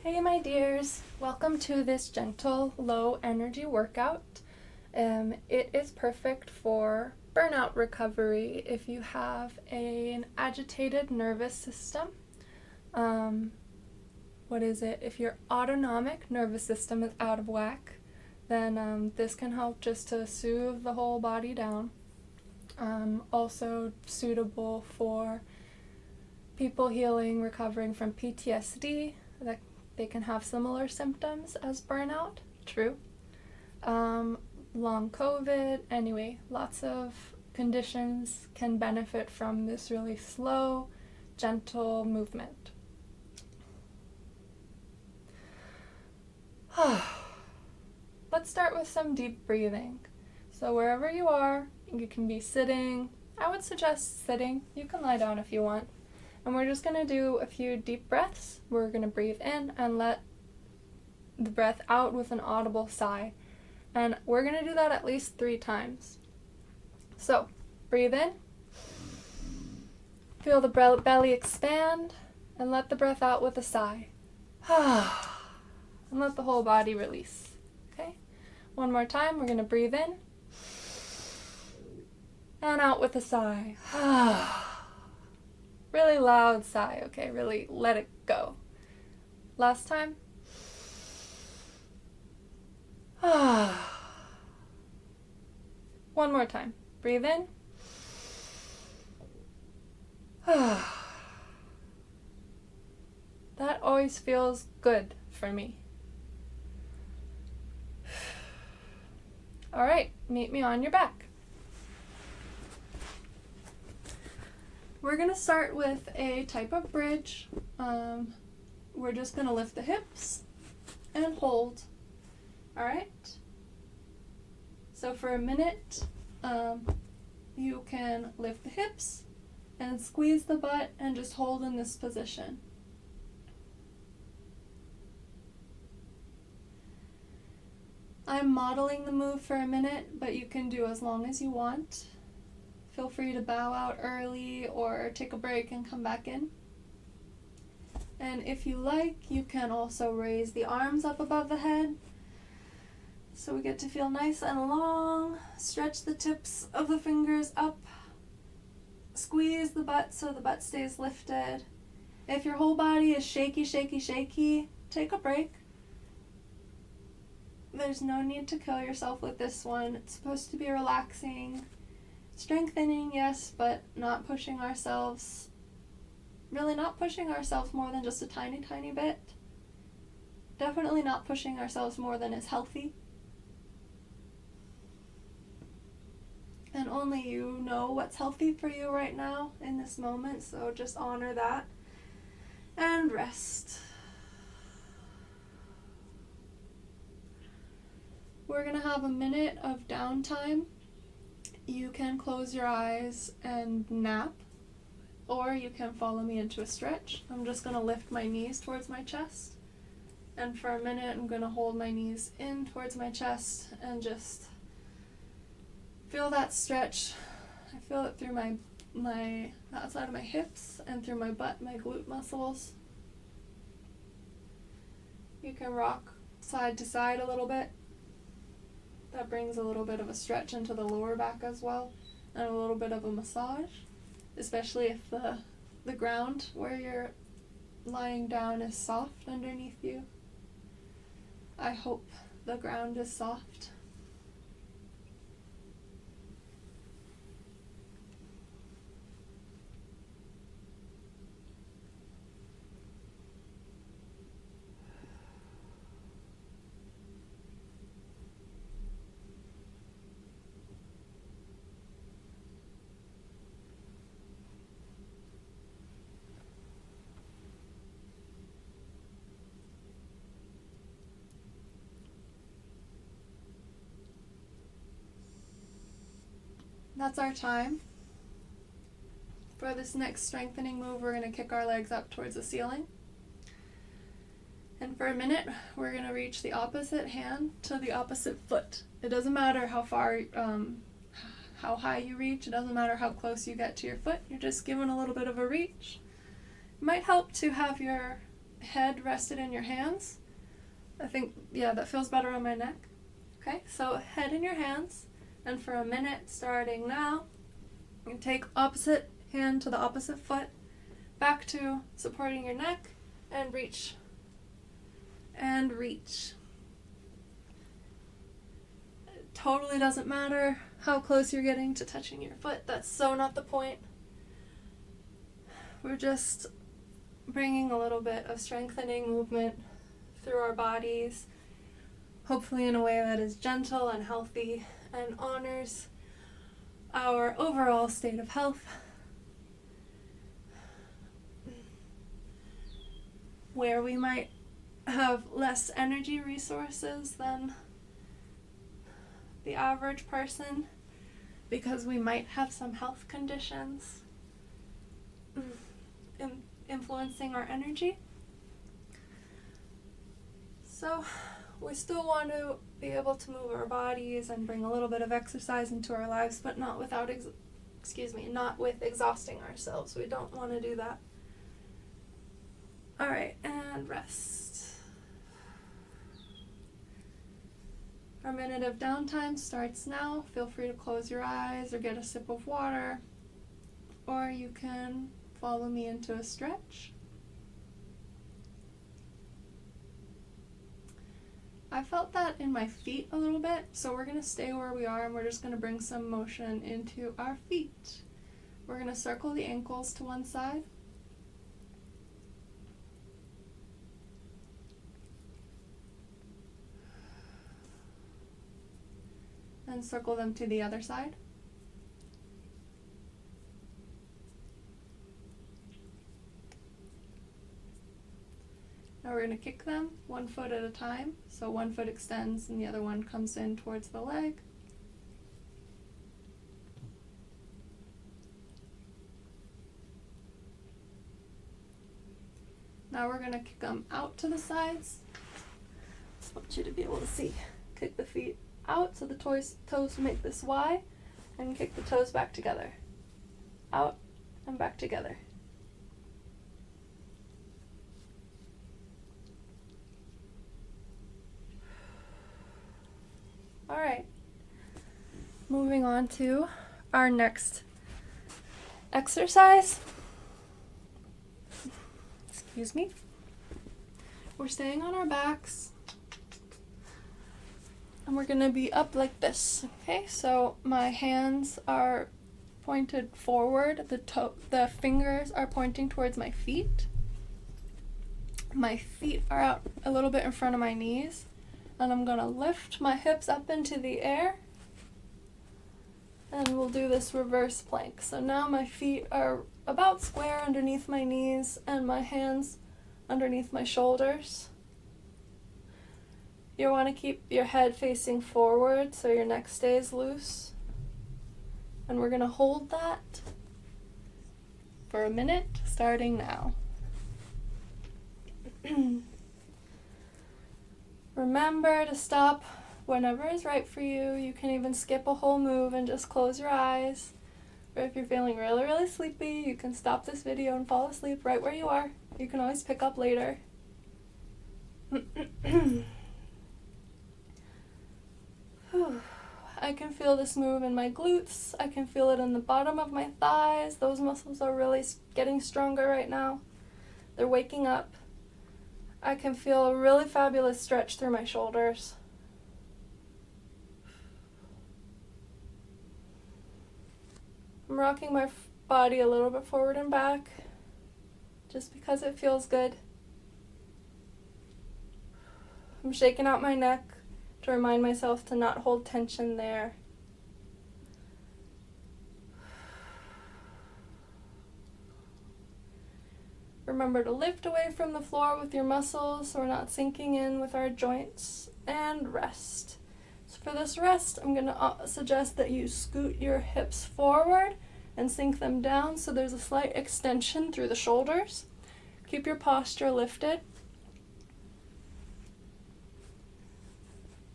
Hey my dears, welcome to this gentle, low energy workout. It is perfect for burnout recovery if you have an agitated nervous system. If your autonomic nervous system is out of whack, then this can help just to soothe the whole body down. Also suitable for people healing, recovering from PTSD, that they can have similar symptoms as burnout, true. Long COVID, anyway, lots of conditions can benefit from this really slow, gentle movement. Let's start with some deep breathing. So wherever you are, you can be sitting. I would suggest sitting. You can lie down if you want. And we're just going to do a few deep breaths. We're going to breathe in and let the breath out with an audible sigh. And we're going to do that at least 3 times. So, breathe in. Feel the belly expand and let the breath out with a sigh. And let the whole body release. Okay? One more time. We're going to breathe in and out with a sigh. Really loud sigh, okay? Really let it go. Last time. One more time. Breathe in. That always feels good for me. All right, meet me on your back. We're going to start with a type of bridge. We're just going to lift the hips and hold. All right? So for a minute, you can lift the hips and squeeze the butt and just hold in this position. I'm modeling the move for a minute, but you can do as long as you want. Feel free to bow out early or take a break and come back in. And if you like, you can also raise the arms up above the head. So we get to feel nice and long. Stretch the tips of the fingers up. Squeeze the butt so the butt stays lifted. If your whole body is shaky, take a break. There's no need to kill yourself with this one. It's supposed to be relaxing. Strengthening, yes, but not pushing ourselves. Really not pushing ourselves more than just a tiny, tiny bit. Definitely not pushing ourselves more than is healthy. And only you know what's healthy for you right now in this moment, so just honor that. And rest. We're going to have a minute of downtime. You can close your eyes and nap, or you can follow me into a stretch. I'm just going to lift my knees towards my chest, and for a minute I'm going to hold my knees in towards my chest and just feel that stretch. I feel it through the outside of my hips and through my butt, my glute muscles. You can rock side to side a little bit. That brings a little bit of a stretch into the lower back as well, and a little bit of a massage, especially if the ground where you're lying down is soft underneath you. I hope the ground is soft. That's our time. For this next strengthening move, we're going to kick our legs up towards the ceiling. And for a minute, we're going to reach the opposite hand to the opposite foot. It doesn't matter how far, how high you reach. It doesn't matter how close you get to your foot. You're just giving a little bit of a reach. It might help to have your head rested in your hands. I think, yeah, that feels better on my neck. Okay, so head in your hands, and for a minute, starting now, you take opposite hand to the opposite foot, back to supporting your neck, and reach. And reach. It totally doesn't matter how close you're getting to touching your foot. That's so not the point. We're just bringing a little bit of strengthening movement through our bodies, hopefully in a way that is gentle and healthy and honors our overall state of health. Where we might have less energy resources than the average person because we might have some health conditions influencing our energy. So we still want to be able to move our bodies and bring a little bit of exercise into our lives, but not with exhausting ourselves. We don't want to do that. All right, and rest. Our minute of downtime starts now. Feel free to close your eyes or get a sip of water, or you can follow me into a stretch. I felt that in my feet a little bit, so we're going to stay where we are and we're just going to bring some motion into our feet. We're going to circle the ankles to one side. And circle them to the other side. Now we're going to kick them 1 foot at a time. So one foot extends and the other one comes in towards the leg. Now we're going to kick them out to the sides. I want you to be able to see. Kick the feet out so the toes make this Y, and kick the toes back together. Out and back together. All right, moving on to our next exercise. Excuse me. We're staying on our backs, and we're going to be up like this. Okay, so my hands are pointed forward. The fingers are pointing towards my feet. My feet are out a little bit in front of my knees. And I'm going to lift my hips up into the air, and we'll do this reverse plank. So now my feet are about square underneath my knees and my hands underneath my shoulders. You want to keep your head facing forward so your neck stays loose. And we're going to hold that for a minute, starting now. Remember to stop whenever is right for you. You can even skip a whole move and just close your eyes. Or if you're feeling really, really sleepy, you can stop this video and fall asleep right where you are. You can always pick up later. I can feel this move in my glutes. I can feel it in the bottom of my thighs. Those muscles are really getting stronger right now. They're waking up. I can feel a really fabulous stretch through my shoulders. I'm rocking my body a little bit forward and back, just because it feels good. I'm shaking out my neck to remind myself to not hold tension there. Remember to lift away from the floor with your muscles so we're not sinking in with our joints, and rest. So for this rest, I'm going to suggest that you scoot your hips forward and sink them down so there's a slight extension through the shoulders. Keep your posture lifted.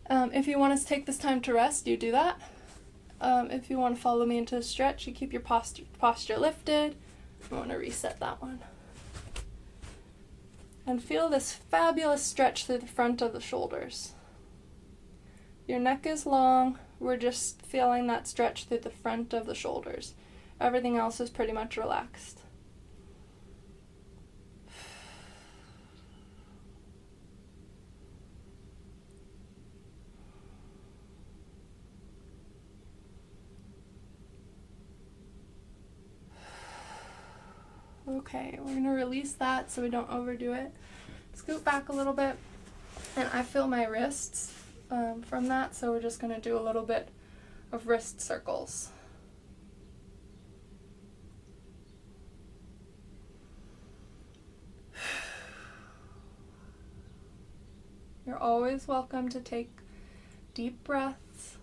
If you want to take this time to rest, you do that. If you want to follow me into a stretch, you keep your posture lifted. I want to reset that one. And feel this fabulous stretch through the front of the shoulders. Your neck is long, we're just feeling that stretch through the front of the shoulders. Everything else is pretty much relaxed. Okay, we're going to release that so we don't overdo it. Scoot back a little bit, and I feel my wrists from that, so we're just going to do a little bit of wrist circles. You're always welcome to take deep breaths.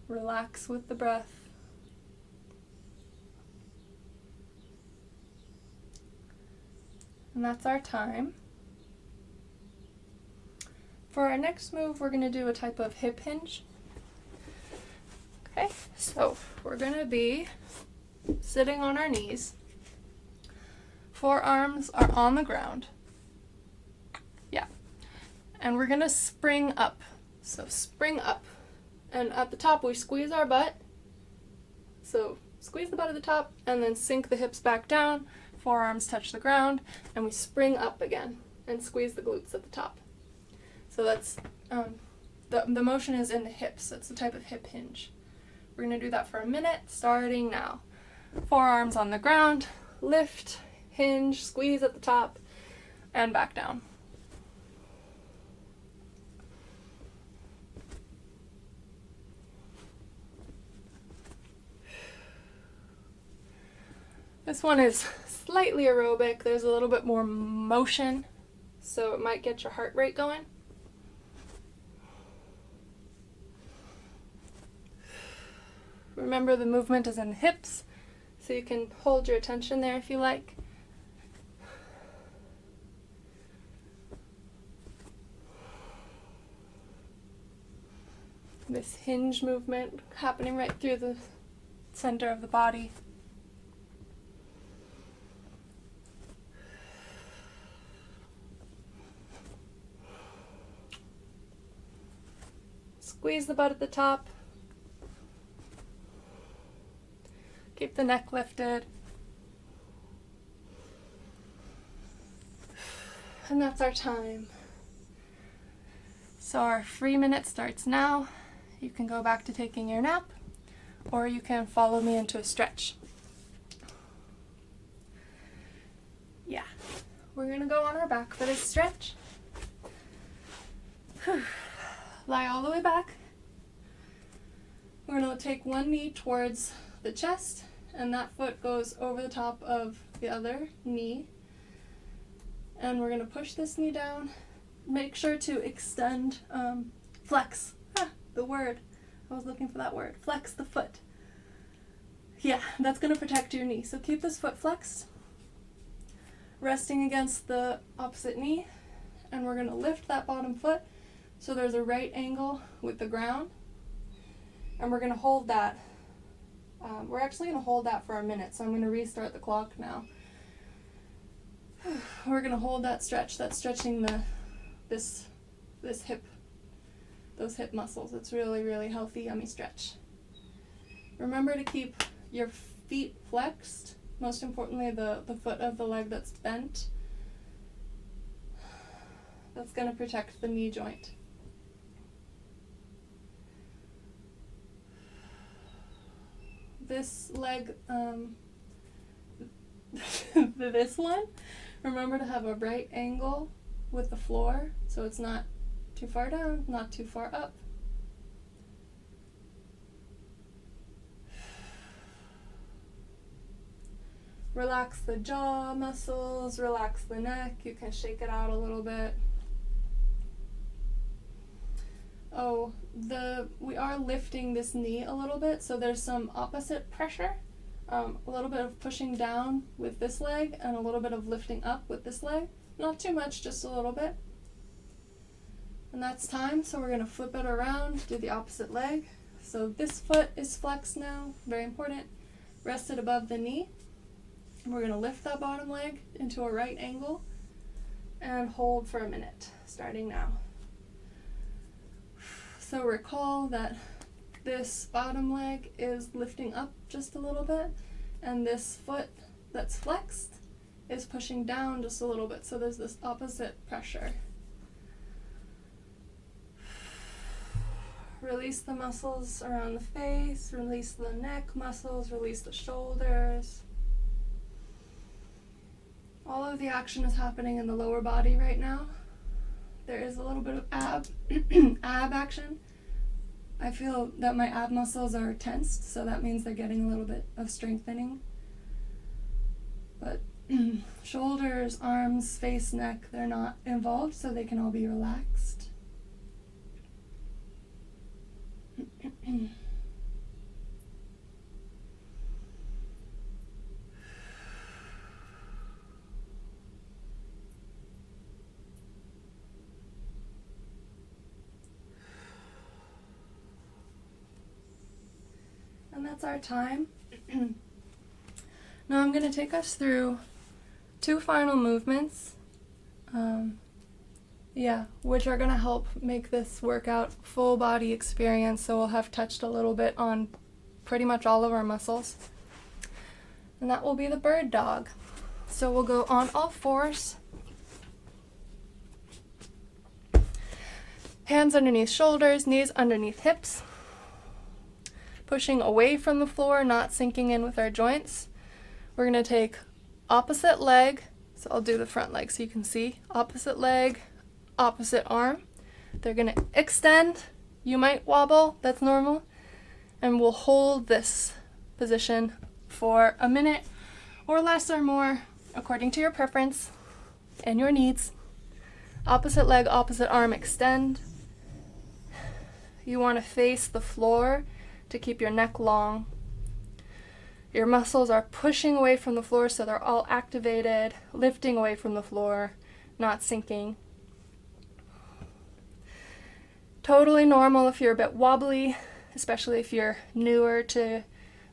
Relax with the breath. And that's our time. For our next move, we're going to do a type of hip hinge. Okay, so we're going to be sitting on our knees. Forearms are on the ground. Yeah. And we're going to spring up. So spring up. And at the top, we squeeze our butt. So squeeze the butt at the top, and then sink the hips back down. Forearms touch the ground, and we spring up again and squeeze the glutes at the top. So that's the motion is in the hips. That's the type of hip hinge. We're going to do that for a minute, starting now. Forearms on the ground, lift, hinge, squeeze at the top, and back down. This one is slightly aerobic. There's a little bit more motion, so it might get your heart rate going. Remember, the movement is in the hips, so you can hold your attention there if you like. This hinge movement happening right through the center of the body. Squeeze the butt at the top. Keep the neck lifted. And that's our time. So our free minute starts now. You can go back to taking your nap, or you can follow me into a stretch. Yeah, we're gonna go on our back for this stretch. Lie all the way back. We're going to take one knee towards the chest, and that foot goes over the top of the other knee. And we're going to push this knee down. Make sure to extend, flex. The word. I was looking for that word. Flex the foot. Yeah, that's going to protect your knee. So keep this foot flexed, resting against the opposite knee, and we're going to lift that bottom foot so there's a right angle with the ground, and we're going to hold that. We're actually going to hold that for a minute, so I'm going to restart the clock now. We're going to hold that stretch. That's stretching this hip, those hip muscles. It's really, really healthy, yummy stretch. Remember to keep your feet flexed. Most importantly, the foot of the leg that's bent. That's going to protect the knee joint. This leg, this one, remember to have a right angle with the floor, so it's not too far down, not too far up. Relax the jaw muscles, relax the neck. You can shake it out a little bit. Oh, we are lifting this knee a little bit, so there's some opposite pressure. A little bit of pushing down with this leg and a little bit of lifting up with this leg. Not too much, just a little bit. And that's time, so we're going to flip it around, do the opposite leg. So this foot is flexed now, very important. Rest it above the knee. And we're going to lift that bottom leg into a right angle and hold for a minute, starting now. So recall that this bottom leg is lifting up just a little bit, and this foot that's flexed is pushing down just a little bit, so there's this opposite pressure. Release the muscles around the face, release the neck muscles, release the shoulders. All of the action is happening in the lower body right now. There is a little bit of ab action. I feel that my ab muscles are tensed, so that means they're getting a little bit of strengthening. But shoulders, arms, face, neck, they're not involved, so they can all be relaxed. And that's our time. Now I'm going to take us through 2 final movements, which are going to help make this workout full body experience, so we'll have touched a little bit on pretty much all of our muscles. And that will be the bird dog. So we'll go on all fours, hands underneath shoulders, knees underneath hips, pushing away from the floor, not sinking in with our joints. We're going to take opposite leg, so I'll do the front leg so you can see, opposite leg, opposite arm. They're going to extend. You might wobble, that's normal. And we'll hold this position for a minute or less or more, according to your preference and your needs. Opposite leg, opposite arm, extend. You want to face the floor to keep your neck long. Your muscles are pushing away from the floor, so they're all activated, lifting away from the floor, not sinking. Totally normal if you're a bit wobbly, especially if you're newer to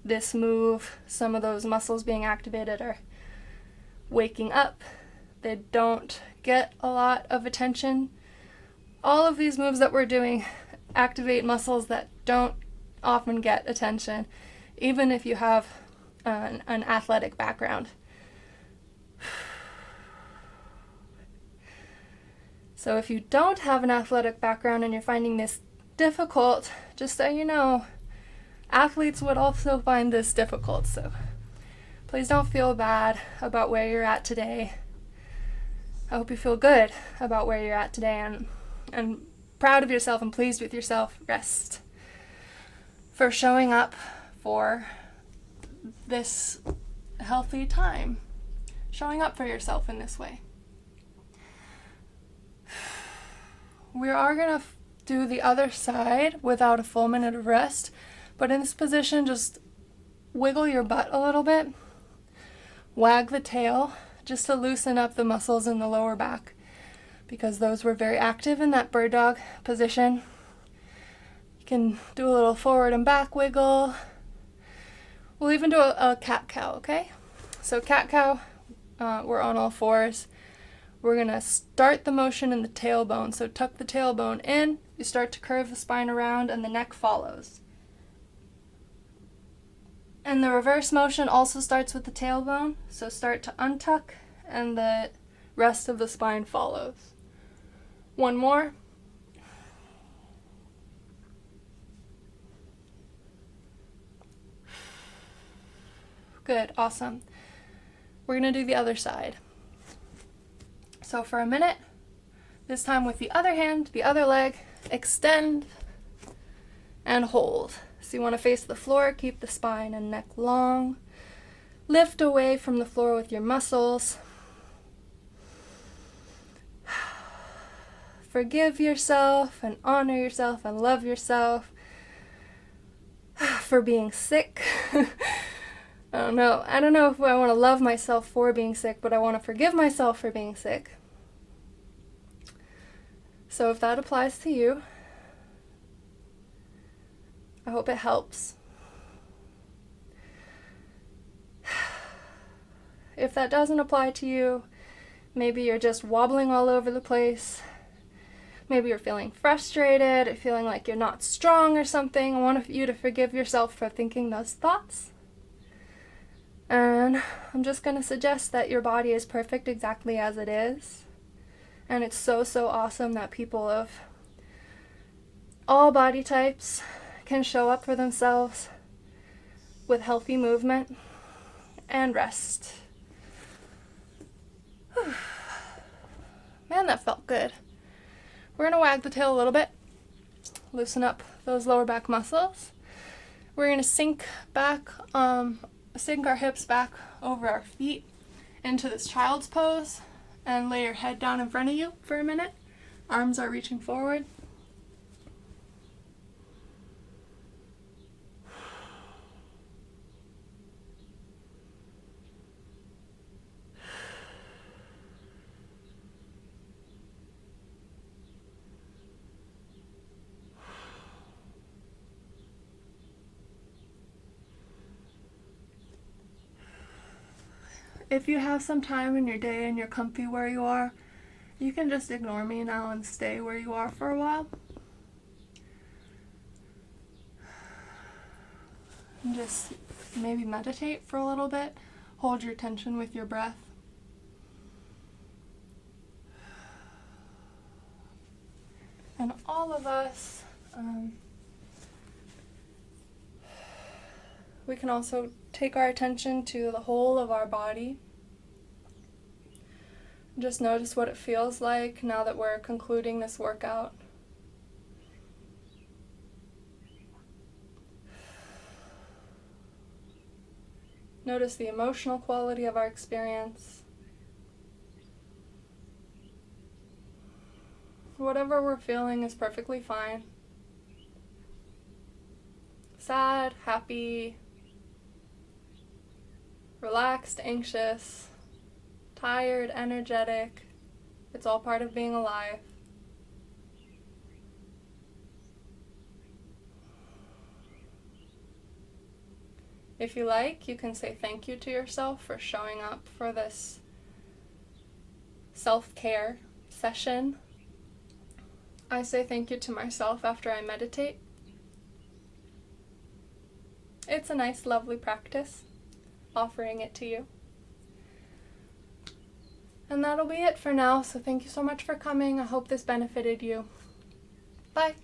this move. Some of those muscles being activated are waking up. They don't get a lot of attention. All of these moves that we're doing activate muscles that don't often get attention, even if you have an athletic background. So if you don't have an athletic background and you're finding this difficult, just so you know, athletes would also find this difficult. So please don't feel bad about where you're at today. I hope you feel good about where you're at today and proud of yourself and pleased with yourself. Rest for showing up for this healthy time, showing up for yourself in this way. We are going to do the other side without a full minute of rest, but in this position, just wiggle your butt a little bit, wag the tail, just to loosen up the muscles in the lower back, because those were very active in that bird dog position. You can do a little forward and back wiggle. We'll even do a cat-cow, okay? So cat-cow, we're on all fours. We're going to start the motion in the tailbone. So tuck the tailbone in, you start to curve the spine around, and the neck follows. And the reverse motion also starts with the tailbone. So start to untuck, and the rest of the spine follows. One more. Good, awesome. We're going to do the other side. So for a minute, this time with the other hand, the other leg, extend and hold. So you want to face the floor, keep the spine and neck long. Lift away from the floor with your muscles. Forgive yourself and honor yourself and love yourself for being sick. I don't know if I want to love myself for being sick, but I want to forgive myself for being sick. So if that applies to you, I hope it helps. If that doesn't apply to you, Maybe you're just wobbling all over the place. Maybe you're feeling frustrated or feeling like you're not strong or something. I want you to forgive yourself for thinking those thoughts. And I'm just going to suggest that your body is perfect exactly as it is. And it's so, so awesome that people of all body types can show up for themselves with healthy movement and rest. Man, that felt good. We're going to wag the tail a little bit, loosen up those lower back muscles. We're going to sink our hips back over our feet into this child's pose and lay your head down in front of you for a minute. Arms are reaching forward. If you have some time in your day and you're comfy where you are, you can just ignore me now and stay where you are for a while. And just maybe meditate for a little bit. Hold your attention with your breath. And all of us, we can also take our attention to the whole of our body. Just notice what it feels like now that we're concluding this workout. Notice the emotional quality of our experience. Whatever we're feeling is perfectly fine. Sad, happy, relaxed, anxious, tired, energetic. It's all part of being alive. If you like, you can say thank you to yourself for showing up for this self-care session. I say thank you to myself after I meditate. It's a nice, lovely practice, offering it to you. And that'll be it for now, so thank you so much for coming. I hope this benefited you. Bye.